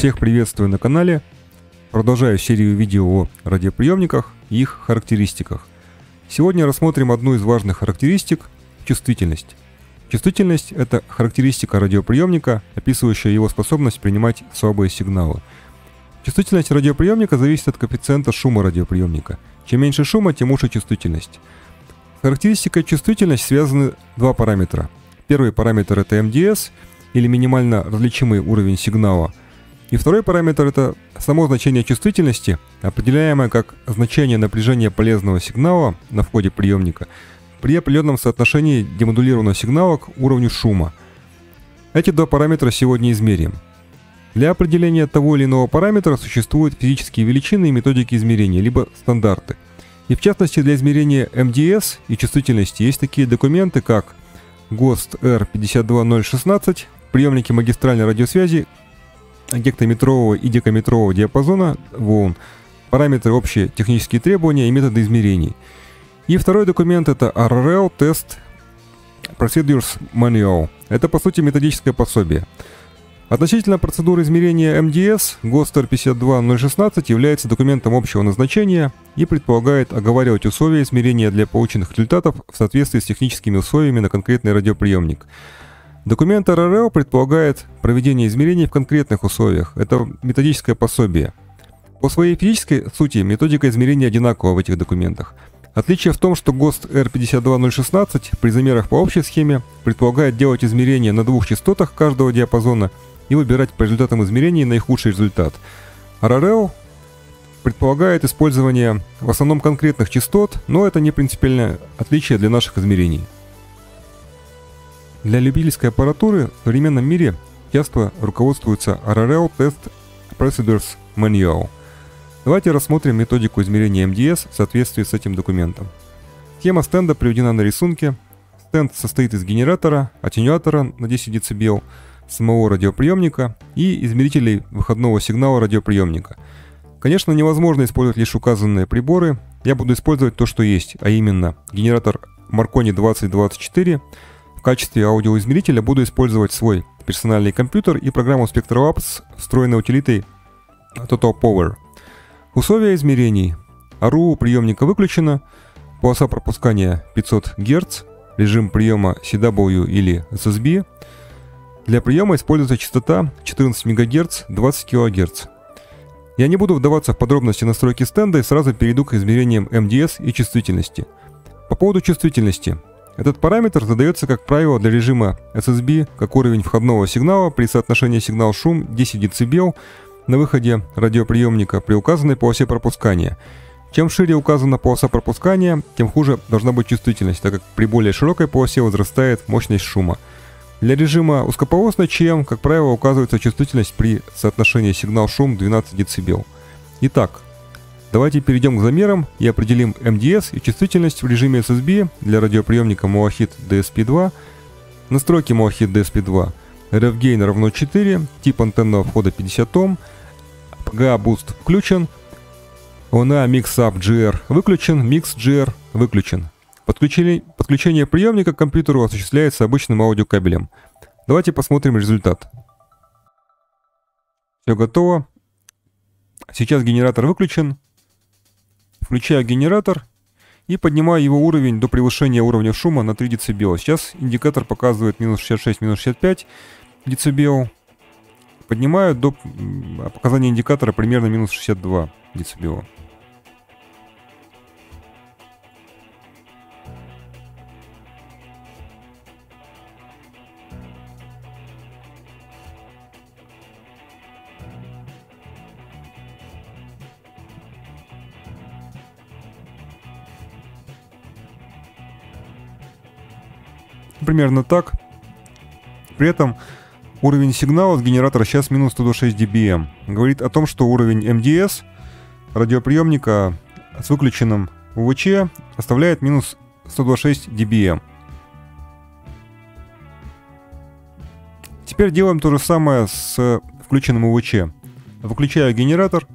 Всех приветствую на канале. Продолжаю серию видео о радиоприемниках и их характеристиках. Сегодня рассмотрим одну из важных характеристик – чувствительность. Чувствительность – это характеристика радиоприемника, описывающая его способность принимать слабые сигналы. Чувствительность радиоприемника зависит от коэффициента шума радиоприемника. Чем меньше шума, тем лучше чувствительность. С характеристикой чувствительность связаны два параметра. Первый параметр – это МДС, или минимально различимый уровень сигнала. И второй параметр – это само значение чувствительности, определяемое как значение напряжения полезного сигнала на входе приемника при определенном соотношении демодулированного сигнала к уровню шума. Эти два параметра сегодня измерим. Для определения того или иного параметра существуют физические величины и методики измерения, либо стандарты. И в частности для измерения МДС и чувствительности есть такие документы, как ГОСТ R52016, приемники магистральной радиосвязи гектометрового и декаметрового диапазона волн, параметры общие технические требования и методы измерений. И второй документ это RRL Test Procedures Manual. Это по сути методическое пособие. Относительно процедуры измерения МДС, ГОСТ R52016 является документом общего назначения и предполагает оговаривать условия измерения для полученных результатов в соответствии с техническими условиями на конкретный радиоприемник. Документ RRL предполагает проведение измерений в конкретных условиях. Это методическое пособие. По своей физической сути методика измерения одинакова в этих документах. Отличие в том, что ГОСТ R52016 при замерах по общей схеме предполагает делать измерения на двух частотах каждого диапазона и выбирать по результатам измерений наихудший результат. RRL предполагает использование в основном конкретных частот, но это не принципиальное отличие для наших измерений. Для любительской аппаратуры в современном мире часто руководствуются RRL Test Procedures Manual. Давайте рассмотрим методику измерения МДС в соответствии с этим документом. Схема стенда приведена на рисунке. Стенд состоит из генератора, аттенюатора на 10 дБ, самого радиоприемника и измерителей выходного сигнала радиоприемника. Конечно, невозможно использовать лишь указанные приборы. Я буду использовать то, что есть, а именно генератор Marconi 2024. В качестве аудиоизмерителя буду использовать свой персональный компьютер и программу SpectraLab с встроенной утилитой Total Power. Условия измерений. АРУ приемника выключена, полоса пропускания 500 Гц, режим приема CW или SSB. Для приема используется частота 14 МГц 20 кГц. Я не буду вдаваться в подробности настройки стенда и сразу перейду к измерениям МДС и чувствительности. По поводу чувствительности. Этот параметр задается, как правило, для режима SSB как уровень входного сигнала при соотношении сигнал-шум 10 дБ на выходе радиоприемника при указанной полосе пропускания. Чем шире указана полоса пропускания, тем хуже должна быть чувствительность, так как при более широкой полосе возрастает мощность шума. Для режима узкополосной ЧМ, как правило, указывается чувствительность при соотношении сигнал-шум 12 дБ. Итак, давайте перейдем к замерам и определим МДС и чувствительность в режиме SSB для радиоприемника Malahit DSP2. Настройки Malahit DSP2. RF Gain равно 4, тип антенного входа 50 Ом, PGA Boost включен, ONA Mix Up GR выключен, Mix GR выключен. Подключение приемника к компьютеру осуществляется обычным аудиокабелем. Давайте посмотрим результат. Все готово. Сейчас генератор выключен. Включаю генератор и поднимаю его уровень до превышения уровня шума на 3 дБ. Сейчас индикатор показывает минус 66, минус 65 дБ. Поднимаю до показания индикатора примерно минус 62 дБ. Примерно так. При этом уровень сигнала с генератора сейчас минус 126 dBm. Говорит о том, что уровень МДС радиоприемника с выключенным УВЧ составляет минус 126 dBm. Теперь делаем то же самое с включенным УВЧ. Выключаю генератор.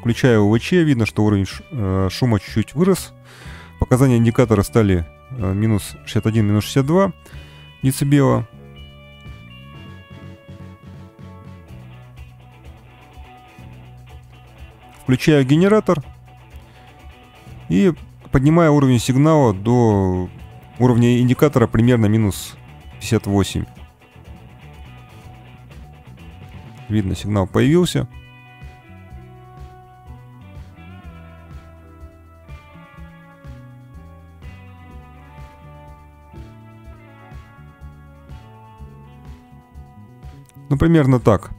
Включаю УВЧ. Видно, что уровень шума чуть-чуть вырос. Показания индикатора стали минус 61, минус 62 дБ. Включаю генератор и поднимаю уровень сигнала до уровня индикатора примерно минус 58. Видно, сигнал появился. Ну, примерно так.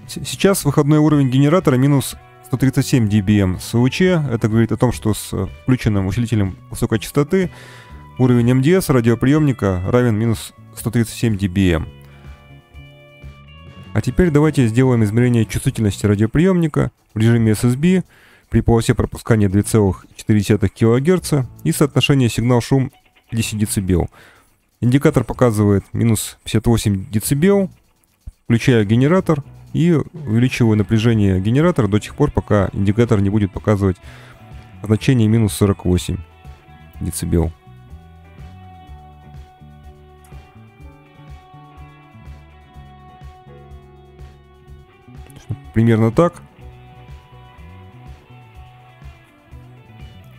Сейчас выходной уровень генератора минус 137 dBm с УВЧ. Это говорит о том, что с включенным усилителем высокой частоты уровень МДС радиоприемника равен минус 137 dBm. А теперь давайте сделаем измерение чувствительности радиоприемника в режиме SSB при полосе пропускания 2,4 кГц и соотношение сигнал-шум 10 дБ. Индикатор показывает минус 58 дБ. Включаю генератор и увеличиваю напряжение генератора до тех пор, пока индикатор не будет показывать значение минус 48 дБ. Примерно так.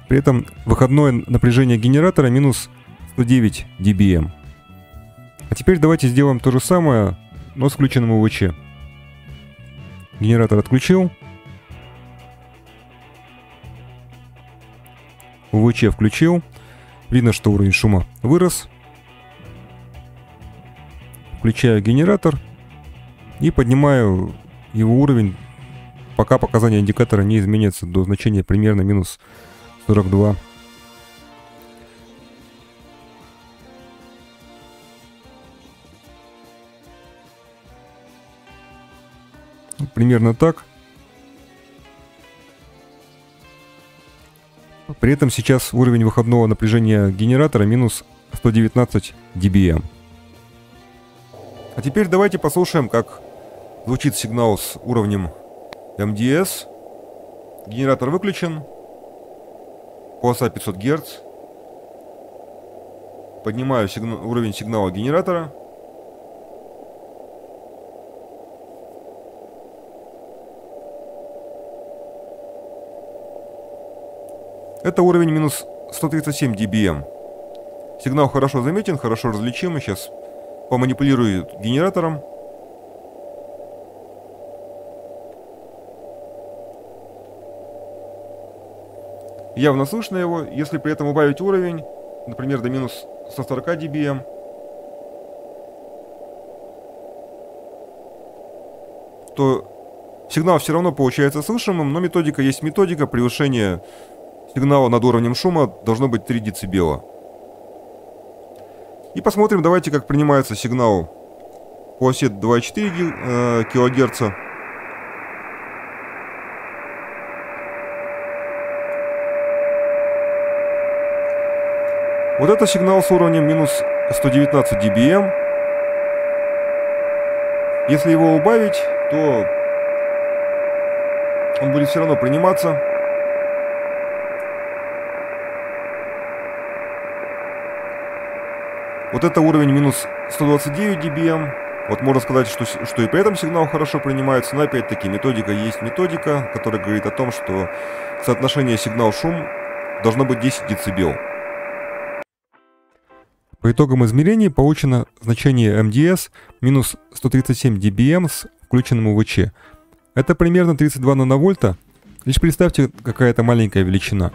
При этом выходное напряжение генератора минус 109 dBm. А теперь давайте сделаем то же самое, но с включенным УВЧ. Генератор отключил. УВЧ включил. Видно, что уровень шума вырос. Включаю генератор и поднимаю его уровень, пока показания индикатора не изменятся до значения примерно минус 42. Примерно так. При этом сейчас уровень выходного напряжения генератора минус 119 dBm. А теперь давайте послушаем, как звучит сигнал с уровнем МДС. Генератор выключен. Полоса 500 Гц. Поднимаю уровень сигнала генератора. Это уровень минус 137 dBm. Сигнал хорошо заметен, хорошо различимый. Сейчас поманипулирую генератором. Явно слышно его. Если при этом убавить уровень, например, до минус 140 dBm, то сигнал все равно получается слышимым, но методика есть методика. Превышение сигнала над уровнем шума должно быть 3 дБ. И посмотрим, давайте, как принимается сигнал в полосе 2,4 кГц. Вот это сигнал с уровнем минус 119 dBm. Если его убавить, то он будет все равно приниматься. Вот это уровень минус 129 dBm. Вот можно сказать, что и при этом сигнал хорошо принимается, но опять-таки методика есть методика, которая говорит о том, что соотношение сигнал-шум должно быть 10 дБ. По итогам измерений получено значение МДС минус 137 dBm с включенным УВЧ. Это примерно 32 нановольта. Лишь представьте, какая-то маленькая величина.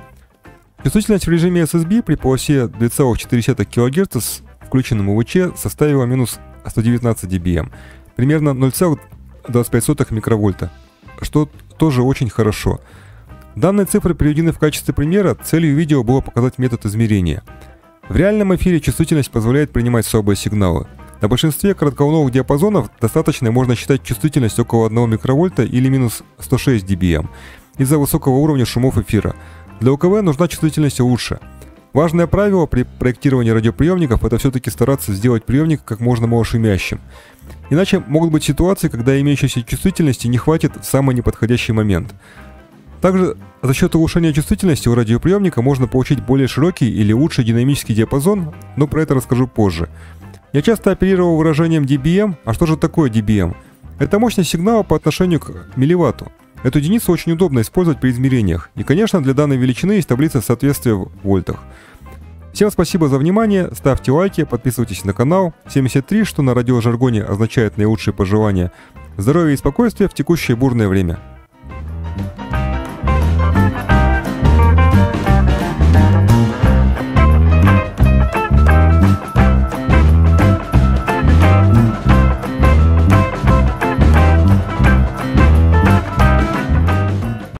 Чувствительность в режиме SSB при полосе 2,4 кГц с включенным УВЧ составила минус 119 dBm, примерно 0,25 микровольта, что тоже очень хорошо. Данные цифры приведены в качестве примера, целью видео было показать метод измерения. В реальном эфире чувствительность позволяет принимать слабые сигналы. На большинстве коротковолновых диапазонов достаточно можно считать чувствительность около 1 микровольта или минус 106 dBm из-за высокого уровня шумов эфира. Для УКВ нужна чувствительность лучше. Важное правило при проектировании радиоприемников — это все-таки стараться сделать приемник как можно малошумящим. Иначе могут быть ситуации, когда имеющейся чувствительности не хватит в самый неподходящий момент. Также за счет улучшения чувствительности у радиоприемника можно получить более широкий или лучший динамический диапазон, но про это расскажу позже. Я часто оперировал выражением dBm, а что же такое dBm? Это мощность сигнала по отношению к милливатту. Эту единицу очень удобно использовать при измерениях. И, конечно, для данной величины есть таблица соответствия в вольтах. Всем спасибо за внимание, ставьте лайки, подписывайтесь на канал. 73, что на радиожаргоне означает наилучшие пожелания. Здоровья и спокойствия в текущее бурное время.